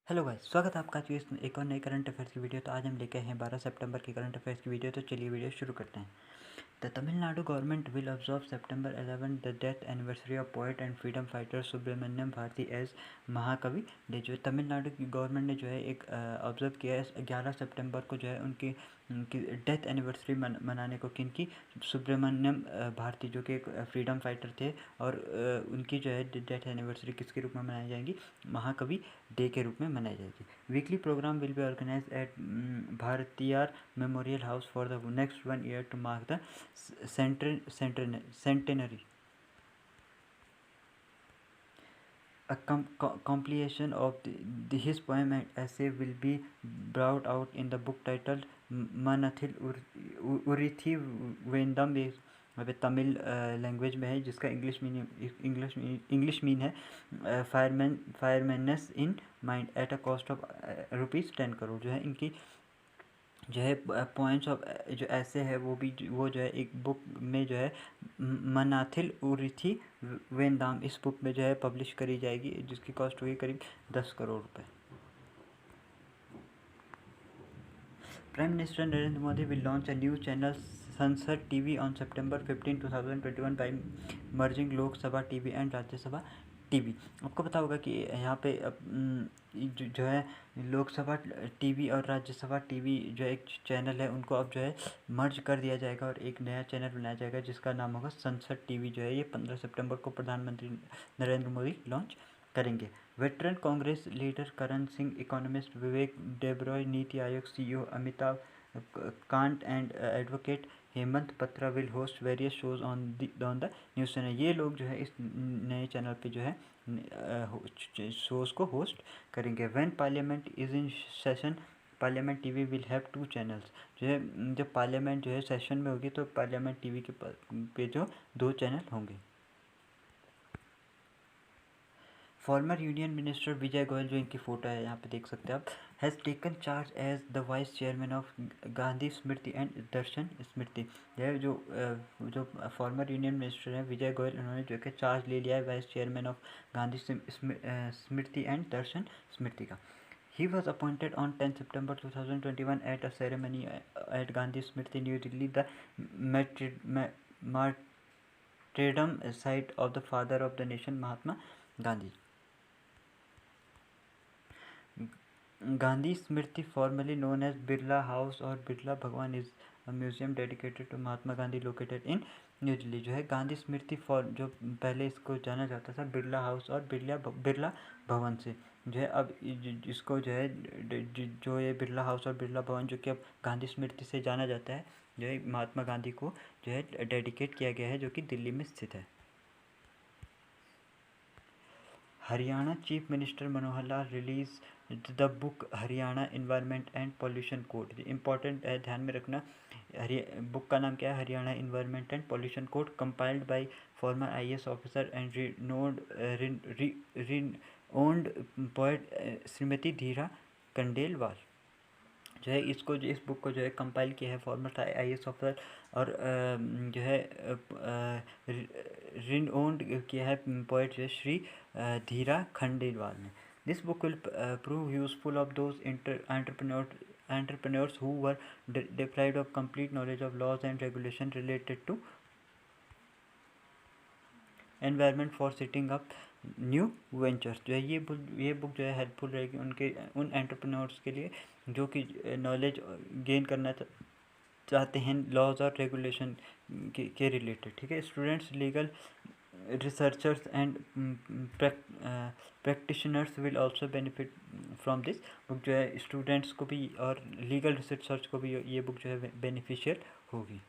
Hello guys, स्वागत है आपका आज की इस एक और नई करंट अफेयर्स की वीडियो। तो आज हम लेके आए हैं 12 सितंबर की करंट अफेयर्स की वीडियो। तो चलिए वीडियो शुरू करते हैं। The Tamil Nadu government will observe September 11 the death anniversary of poet and freedom fighter Subramaniam Bharati as Mahakavi day. जो है तमिलनाडु की गवर्नमेंट ने जो है एक ऑब्जर्व किया है 11 सितंबर को, जो है उनकी डेथ एनिवर्सरी मनाने को। किनकी? सुब्रमण्यम भारती, जो कि एक फ्रीडम फाइटर थे। और उनकी जो है डेथ एनिवर्सरी किसके रूप में मनाई जाएगी? महाकवि डे के रूप में मनाई जाएगी। Weekly programme will be organise at Bharathiyar memorial house for the next 1 year to mark the centenary. A compilation of his poem and essay will be brought out in the book titled Manathil Urithi Vendam। ये Tamil language में है, जिसका English mean है firmness in mind at a cost of ₹10 crore. जो है इनकी जो है पॉइंट्स ऑफ जो ऐसे है वो जो है एक बुक में जो है मनाथिल उरिथी वेंदाम, इस बुक में जो है पब्लिश करी जाएगी, जिसकी कॉस्ट हुई करीब 10 करोड़ रुपए। Prime minister Narendra Modi will launch a new channel Sansad TV on September 15, 2021 by merging Lok Sabha TV and Rajya Sabha TV. आपको पता होगा कि यहाँ पे जो है लोकसभा टीवी और राज्यसभा टीवी जो एक चैनल है, उनको अब जो है मर्ज कर दिया जाएगा और एक नया चैनल बनाया जाएगा, जिसका नाम होगा संसद टीवी। जो है ये 15 सितंबर को प्रधानमंत्री नरेंद्र मोदी लॉन्च करेंगे। Veteran Congress leader Karan Singh, economist Vivek Debroy, NITI Aayog CEO Amitabh Kant and advocate Hemant Patra will host various shows on the news channel. ये लोग जो है इस नए चैनल पे जो है शोज़ को होस्ट करेंगे। When parliament is in session parliament TV will have 2 channels. जो है जब पार्लियामेंट जो है सेशन में होगी तो पार्लियामेंट टीवी के पे जो 2 चैनल होंगे। फॉर्मर यूनियन मिनिस्टर विजय गोयल, जो इनकी फ़ोटो है यहाँ पे देख सकते हैं आप, has taken charge as the vice chairman of Gandhi Smriti and Darshan Smriti. यह जो फॉर्मर यूनियन मिनिस्टर हैं विजय गोयल, उन्होंने जो कि चार्ज ले लिया है vice chairman of Gandhi Smriti and Darshan Smriti का। He was appointed on 10 September 2021 at a ceremony at Gandhi Smriti, New Delhi, the martyrdom site of the father of the nation, Mahatma Gandhi. Gandhi Smriti, formerly known as Birla House or Birla Bhagwan, is a museum dedicated to Mahatma Gandhi located in new Delhi. जो है गांधी स्मृति जो पहले इसको जाना जाता था Birla house और बिरला भवन से, जो है अब इसको जो है जो ये बिरला हाउस और बिरला भवन, जो कि अब गांधी स्मृति से जाना जाता है, जो है महात्मा गांधी को जो है डेडिकेट किया गया है, जो कि दिल्ली में स्थित है। Haryana chief minister Manohar Lal release the book Haryana environment and pollution code. Important है, ध्यान में रखना। बुक का नाम क्या है? Haryana environment and pollution code, compiled by former IAS officer and renowned poet Shrimati Dheera Khandelwal. जो है इस बुक को जो है कंपाइल किया है फॉर्मर IAS ऑफिसर और जो है रिनोन्ड किया है पोएट जो है श्री धीरा खंडेलवाल ने। This book will prove useful of those entrepreneurs who were deprived of complete knowledge of laws and regulation related to environment for setting up new ventures. जो है ये बुक जो है हेल्पफुल रहेगी उन एंटरप्रेन्योर्स के लिए जो कि नॉलेज गेन करना चाहते हैं लॉज और रेगुलेशन के रिलेटेड। ठीक है, students, legal researchers and practitioners will also benefit from this book. जो है स्टूडेंट्स को भी और लीगल रिसर्चर्स को भी ये बुक जो है बेनिफिशियल होगी।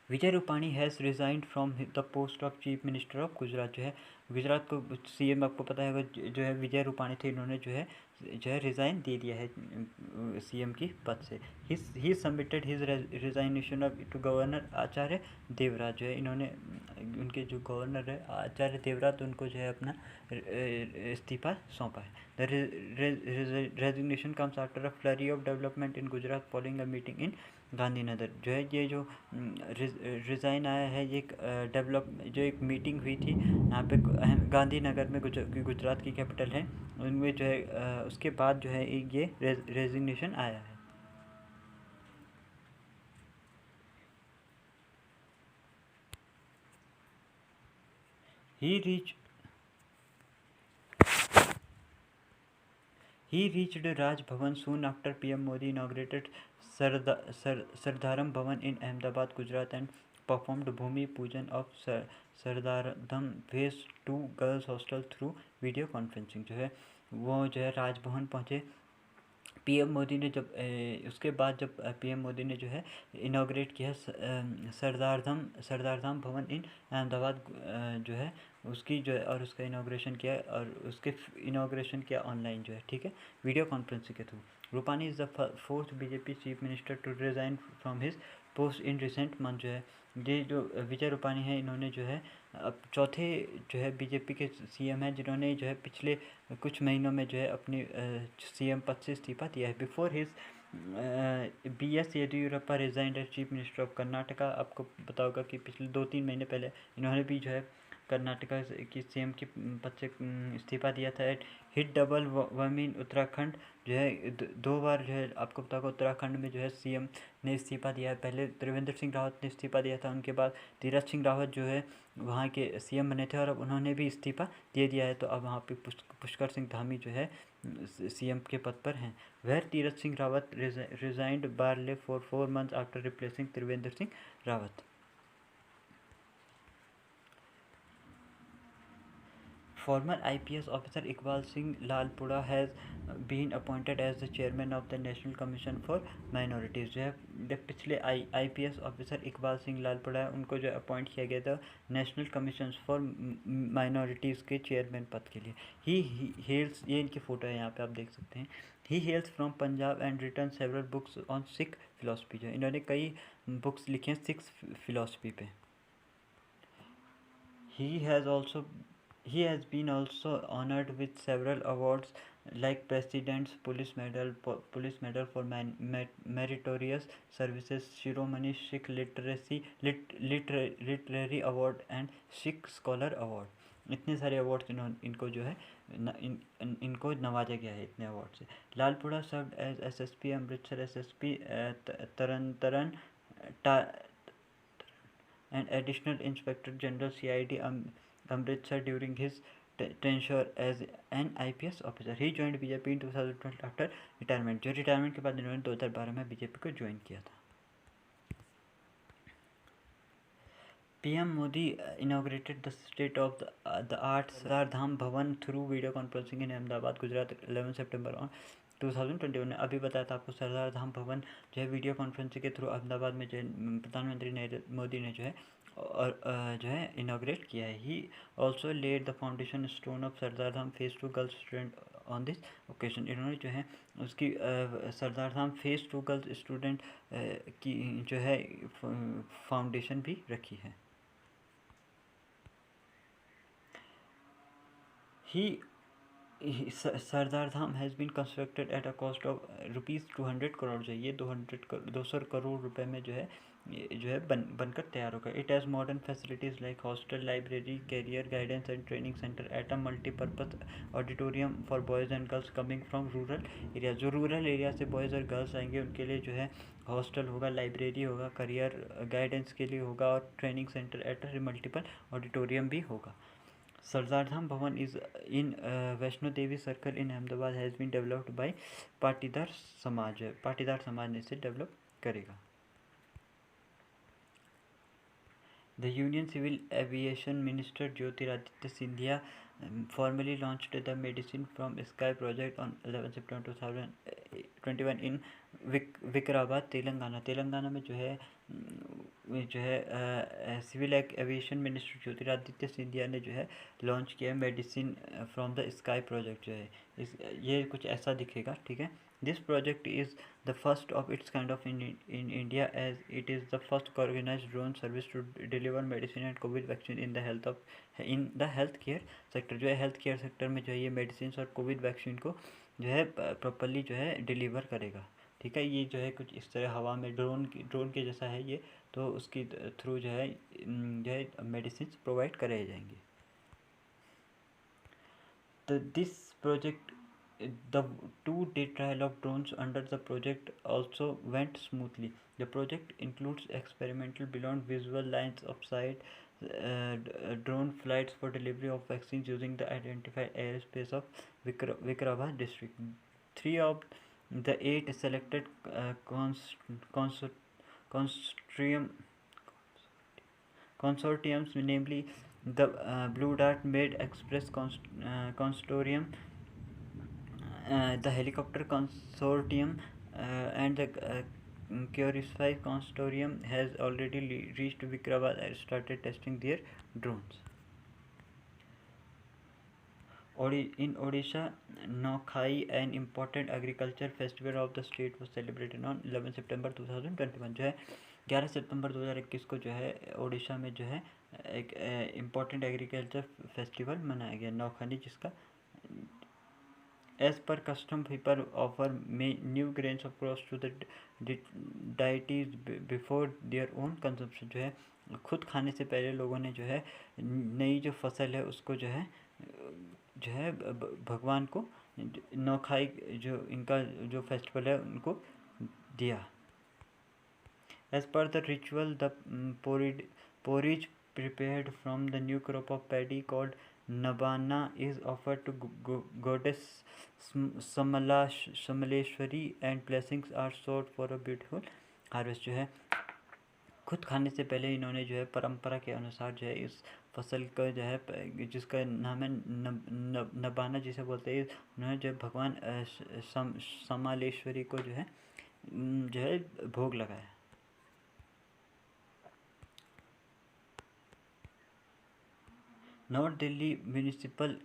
Vijay Rupani has resigned from the post of chief minister of Gujarat. जो है गुजरात को CM आपको पता है जो है विजय रूपाणी थे, इन्होंने जो है रिज़ाइन दे दिया है CM की पद से। He submitted his resignation of to governor Acharya Devvrat. जो है इन्होंने उनके जो गवर्नर है आचार्य देवव्रत, उनको जो है अपना इस्तीफा सौंपा है। The resignation comes after a flurry of development in Gujarat following a meeting in Gandhinagar. जो है ये जो रिज़ाइन आया है, ये एक मीटिंग हुई थी यहाँ पे गांधीनगर में गुजरात की कैपिटल है, उनमें जो है उसके बाद जो है ये रेजिग्नेशन आया है। He reached Raj Bhavan soon after PM Modi inaugurated Sardaram Bhavan in Ahmedabad, Gujarat, and performed Bhumi Pujan of Sardaram Phase 2 Girls Hostel through video conferencing। जो है वो जो है राजभवन पहुँचे। पीएम मोदी ने जब उसके बाद जब पीएम मोदी ने जो है इनाग्रेट किया सरदार धाम भवन इन अहमदाबाद, जो है उसकी जो है और उसका इनाग्रेशन किया और उसके इनाग्रेशन किया ऑनलाइन जो है, ठीक है, वीडियो कॉन्फ्रेंसिंग के through. Rupani is the fourth BJP chief minister to resign from his post in recent month. जो है ये जो विजय रूपानी है, इन्होंने जो है अब चौथे जो है बीजेपी के सीएम हैं जिन्होंने जो है पिछले कुछ महीनों में जो है अपनी सीएम पद से इस्तीफा दिया है। Before his BS Yediyurappa resigned as chief minister of Karnataka. आपको पता होगा कि पिछले 2-3 महीने पहले इन्होंने भी जो है कर्नाटका की सीएम की पद से इस्तीफा दिया था। हिट डबल वर्म इन उत्तराखंड। जो है 2 बार जो है आपको पता होगा उत्तराखंड में जो है सीएम ने इस्तीफा दिया है। पहले त्रिवेंद्र सिंह रावत ने इस्तीफा दिया था, उनके बाद तीरथ सिंह रावत जो है वहाँ के सीएम बने थे और अब उन्होंने भी इस्तीफा दे दिया है। तो अब वहाँ पे पुष्कर सिंह धामी जो है सीएम के पद पर हैं। Where Tirath Singh Rawat resigned barely for 4 months after replacing Trivendra Singh Rawat. Former IPS officer Iqbal Singh Lalpura has been appointed as the chairman of the National Commission for Minorities। जो है पिछले IPS ऑफिसर इकबाल सिंह लालपुरा है, उनको जो अपॉइंट किया गया था नेशनल कमीशन फॉर माइनॉरिटीज़ के चेयरमैन पद के लिए। ही हेल्स, ये इनकी फ़ोटो है यहाँ पे आप देख सकते हैं। He hails from Punjab and written several books on Sikh philosophy. जो इन्होंने कई बुक्स लिखे हैं सिख फिलोसफी पे। He has been also honored with several awards like President's Police Medal for Meritorious Services, Shiromani Sikh Literary Award and Sikh Scholar Award। इतने सारे awards इनको जो है इनको नवाजा गया है इतने अवार्ड से। Lalpura served as SSP Amritsar, SSP Tarn and Additional Inspector General CID Amritsar during his tenure as an IPS officer। He joined BJP in 2012 after retirement। जो रिटायरमेंट के बाद इन्होंने 2012 में बीजेपी को ज्वाइन किया था। PM Modi inaugurated the state of the art Sardar Bhavan through video conferencing in Ahmedabad, Gujarat 11 September on 2021। अभी बताया था आपको सरदार धाम भवन जो है वीडियो कॉन्फ्रेंसिंग के थ्रू अहमदाबाद में जो है प्रधानमंत्री मोदी ने जो है और जो है इनाग्रेट किया है। He also laid the foundation stone of Sardar Dham phase 2 girls student on this occasion. इन्होंने जो है उसकी Sardar Dham phase 2 girls student की जो है फाउंडेशन भी रखी है। Sardar Dham has been constructed at a cost of ₹200 crore. जो ये 200 करोड़ रुपए में जो है बनकर तैयार होगा। It has modern facilities like hostel, library, career guidance and training centre at a multipurpose auditorium for boys and girls coming from rural area. जो रूरल एरिया से बॉयज़ और गर्ल्स आएंगे उनके लिए जो है हॉस्टल होगा, लाइब्रेरी होगा, करियर गाइडेंस के लिए होगा और training centre at multiple auditorium भी होगा। Sardar Dham Bhavan is in Vaishno Devi circle in Ahmedabad has been developed by Patidar Samaj. Patidar Samaj ने इसे डेवलप करेगा। The union civil aviation minister Jyotiraditya Scindia formally launched the Medicine from Sky project on 11 September 2021 in Vikarabad, Telangana. तेलंगाना में जो है civil aviation minister Jyotiraditya Scindia ने जो है लॉन्च किया है medicine from the sky project. जो है ये कुछ ऐसा दिखेगा, ठीक है। This project is the first of its kind of in India, as it is the first organized drone service to deliver medicine and COVID vaccine in the health care sector। जो है हेल्थ केयर सेक्टर में जो है ये medicine और Covid vaccine को जो है प्रॉपरली जो है डिलीवर करेगा, ठीक है। ये जो है कुछ इस तरह हवा में ड्रोन के जैसा है ये, तो उसके थ्रू जो है मेडिसिन प्रोवाइड कराए जाएंगे। This project, the 2-day trial of drones under the project also went smoothly. The project includes experimental beyond visual lines of sight drone flights for delivery of vaccines using the identified airspace of Vikrava district. 3 of the 8 selected consortium consortiums, namely the Blue Dart Med Express Consortium, the Helicopter Consortium, and the Curify Consortium, has already reached Vikrava and started testing their drones. In Odisha, Nokhai, an important agriculture festival of the state, was celebrated on 11 सितंबर 2021. जो है 11 सितंबर 2021 को जो है ओडिशा में जो है एक important agriculture festival मनाया गया नौखानी, जिसका as per custom people offer new grains of crops to the deities before their own consumption. जो है खुद खाने से पहले लोगों ने जो है नई जो फसल है उसको जो है भगवान को नौखाई जो इनका जो फेस्टिवल है उनको दिया. As per the ritual, the porridge prepared from the new crop of paddy called Nabana is offered to goddess Samaleshwari and blessings are sought for a beautiful harvest. जो है खुद खाने से पहले इन्होंने जो है परंपरा के अनुसार जो है इस फसल का जो है जिसका नाम है नबाना जिसे बोलते हैं, उन्होंने जो है भगवान समालेश्वरी को जो है भोग लगाया. North Delhi Municipal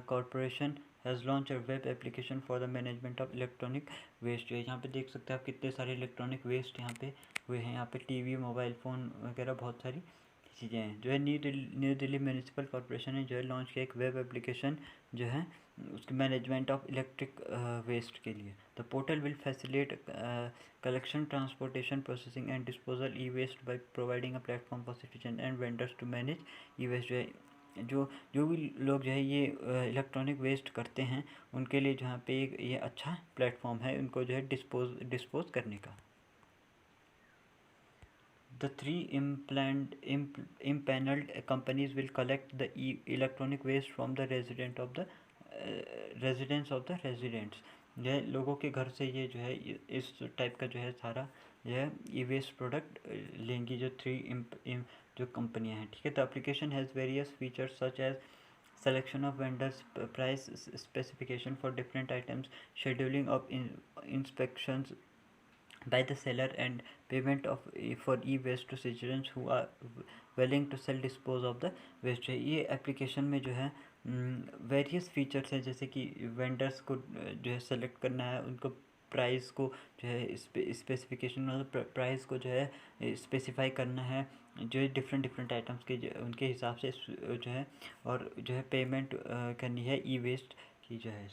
Corporation has launched a web application for the management of electronic waste. जो है यहाँ पे देख सकते हैं आप कितने सारे इलेक्ट्रॉनिक वेस्ट यहाँ पे हुए हैं. यहाँ पे टीवी, मोबाइल फ़ोन वगैरह बहुत सारी चीज़ें हैं. जो है न्यू दिल्ली म्यूनिसिपल कॉर्पोरेशन ने जो है लॉन्च किया एक वेब एप्लीकेशन जो है उसके मैनेजमेंट ऑफ इलेक्ट्रिक वेस्ट के लिए. The portal will facilitate collection, transportation, processing and disposal e waste by providing a platform for citizen and vendors to manage e waste. जो भी लोग जो है ये इलेक्ट्रॉनिक वेस्ट करते हैं उनके लिए जहाँ पे ये अच्छा प्लेटफॉर्म है उनको जो है डिस्पोज करने का. The 3 impaneled companies will collect the electronic waste from the residents of the residents. जो है लोगों के घर से ये जो है इस टाइप का जो है सारा जो है ई वेस्ट प्रोडक्ट लेंगी जो 3 जो कंपनियां हैं. ठीक है. The application has various features such as selection of vendors, price specification for different items, scheduling of inspections by the seller, and payment of for e-waste to citizens who are willing to sell dispose of the waste. ये application में जो है various features हैं जैसे कि vendors को जो है सेलेक्ट करना है, उनको प्राइस को जो है स्पेसिफिकेशन मतलब प्राइस को जो है स्पेसिफाई करना है जो है डिफरेंट आइटम्स के उनके हिसाब से जो है, और जो है पेमेंट करनी है ई वेस्ट की जो है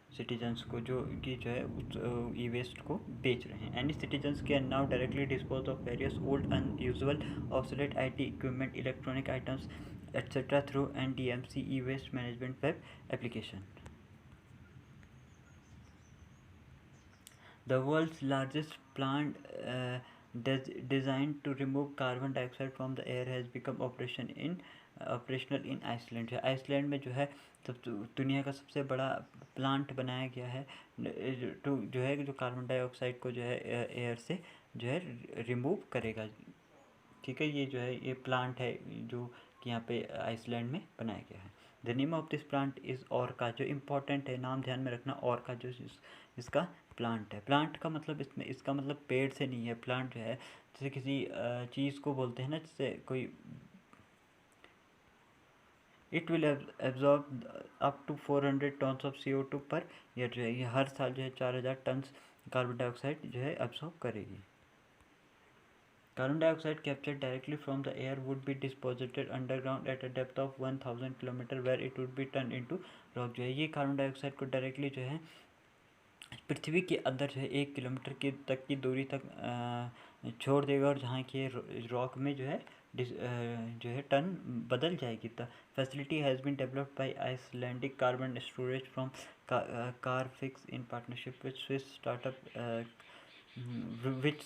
सिटीजन्स को जो कि जो है उस ई वेस्ट को बेच रहे हैं. Any citizens can now directly dispose of various old unusual obsolete IT equipment, electronic items etc. through NDMC e-waste management web application. The world's largest plant designed to remove carbon dioxide from the air has become operational in Iceland. Iceland में जो है दुनिया का सबसे बड़ा plant बनाया गया है जो है जो कार्बन डाइऑक्साइड को जो है एयर से जो है रिमूव करेगा. ठीक है. ये जो है ये प्लांट है जो कि यहाँ पे आइसलैंड में बनाया गया है. The name of this plant is orca. जो इम्पोर्टेंट है नाम ध्यान में रखना, ऑर्का जो इसका प्लांट है. प्लांट का मतलब इसका मतलब पेड़ से नहीं है. प्लांट जो है जैसे किसी चीज़ को बोलते हैं ना, जैसे कोई it will absorb up to 400 tons of CO2 per year. जो है ये हर साल जो है 4000 टन कार्बन डाइऑक्साइड जो है एब्जॉर्ब करेगी. Carbon dioxide captured directly from the air would be deposited underground at a depth of 1000 km where it would be turned into rock. जो है ये कार्बन डाइऑक्साइड को डायरेक्टली जो है पृथ्वी के अंदर जो है 1 किलोमीटर की तक की दूरी तक छोड़ देगा और जहाँ की रॉक में जो है जो है टन बदल जाएगी। The facility has been developed by Icelandic carbon storage from Carbfix in partnership with Swiss startup which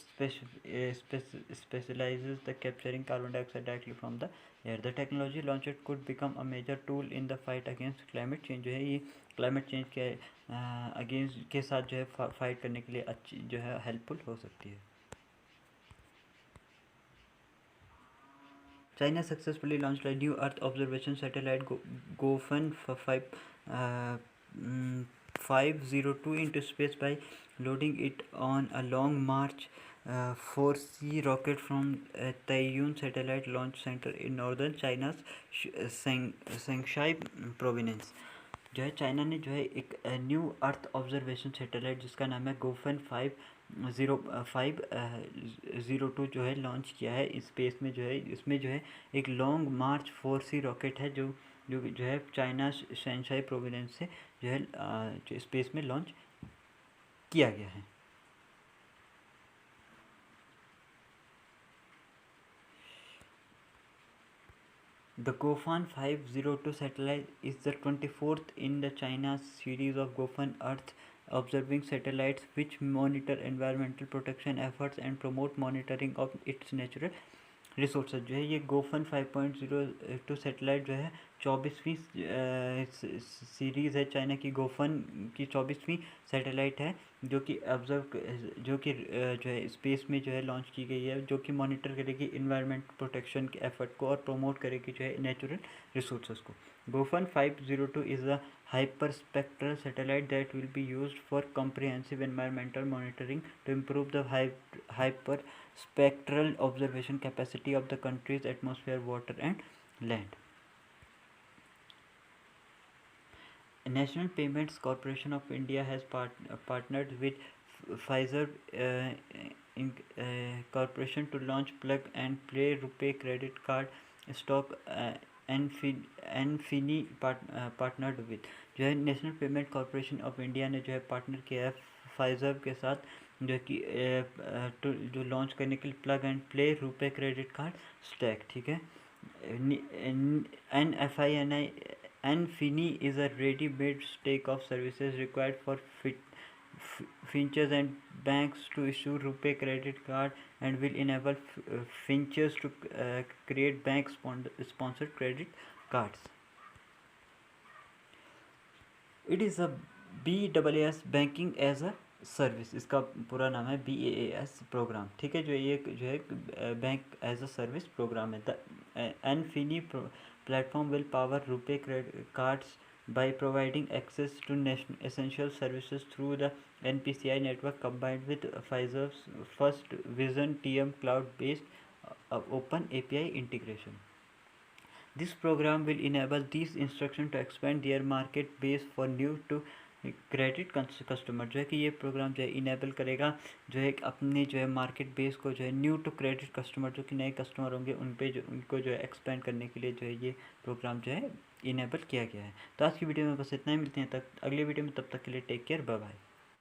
specializes the capturing carbon dioxide directly from the air. The technology launched could become a major tool in the fight against climate change। जो है ये climate change के against के साथ जो है fight करने के लिए अच्छी जो है हेल्पफुल हो सकती है। China successfully launched a new Earth observation satellite Gofen 502 into space by loading it on a Long March 4C rocket from Taiyuan Satellite Launch Center in northern China's Shangsai province। जो है China ने जो है एक new earth observation satellite जिसका नाम है गोफन 502 जो है लॉन्च किया है इस स्पेस में। जो है इसमें जो है एक लॉन्ग मार्च 4C रॉकेट है जो है चाइना शैंशाई प्रोविंस से जो है जो स्पेस में लॉन्च किया गया है। The Gofan 502 satellite is the 24th in the China's series of Gofan Earth observing satellites which monitor environmental protection efforts and promote monitoring of its natural resources. जो है ये गोफन 5.02 सैटेलाइट जो है 24वीं सीरीज़ है चाइना की गोफन की 24वीं सैटेलाइट है जो कि जो है स्पेस में जो है लॉन्च की गई है जो कि मॉनिटर करेगी इन्वायरमेंट प्रोटेक्शन के एफर्ट को और प्रमोट करेगी जो है नेचुरल रिसोर्सेज को। Gaofen 502 is a hyper spectral satellite that will be used for comprehensive environmental monitoring to improve the hyper spectral observation capacity of the country's atmosphere, water and land. National Payments Corporation of India has partnered with Pfizer Corporation to launch Plug and Play RuPay credit card stock Anfini partnered with। जो है national payment corporation of India ने जो है partner किया है Pfizer के साथ जो कि जो लॉन्च करने के लिए plug and play RuPay credit card stack. ठीक है। Anfini is a ready-made stack of services required for fintechs and banks to issue RuPay credit card and will enable fintechs to create bank-sponsored credit cards. It is a BaaS banking as a service, इसका पूरा नाम है BaaS programme. ठीक है। जो ये जो है bank as a service program है। The Anfini platform will power RuPay cards by providing access to national essential services through the NPCI network combined with Pfizer's first Vision TM cloud-based open API integration. This program will enable these institutions to expand their market base for new to credit customer. जो है कि ये programme जो है enable करेगा जो है अपने जो है मार्केट बेस को जो है न्यू टू क्रेडिट कस्टमर जो कि नए कस्टमर होंगे उन पे जो उनको जो है एक्सपेंड करने के लिए जो है ये प्रोग्राम जो है इनेबल किया गया है। तो आज की वीडियो में बस इतना ही, मिलते हैं तक अगले वीडियो में, तब तक के लिए टेक केयर, बाय बाय।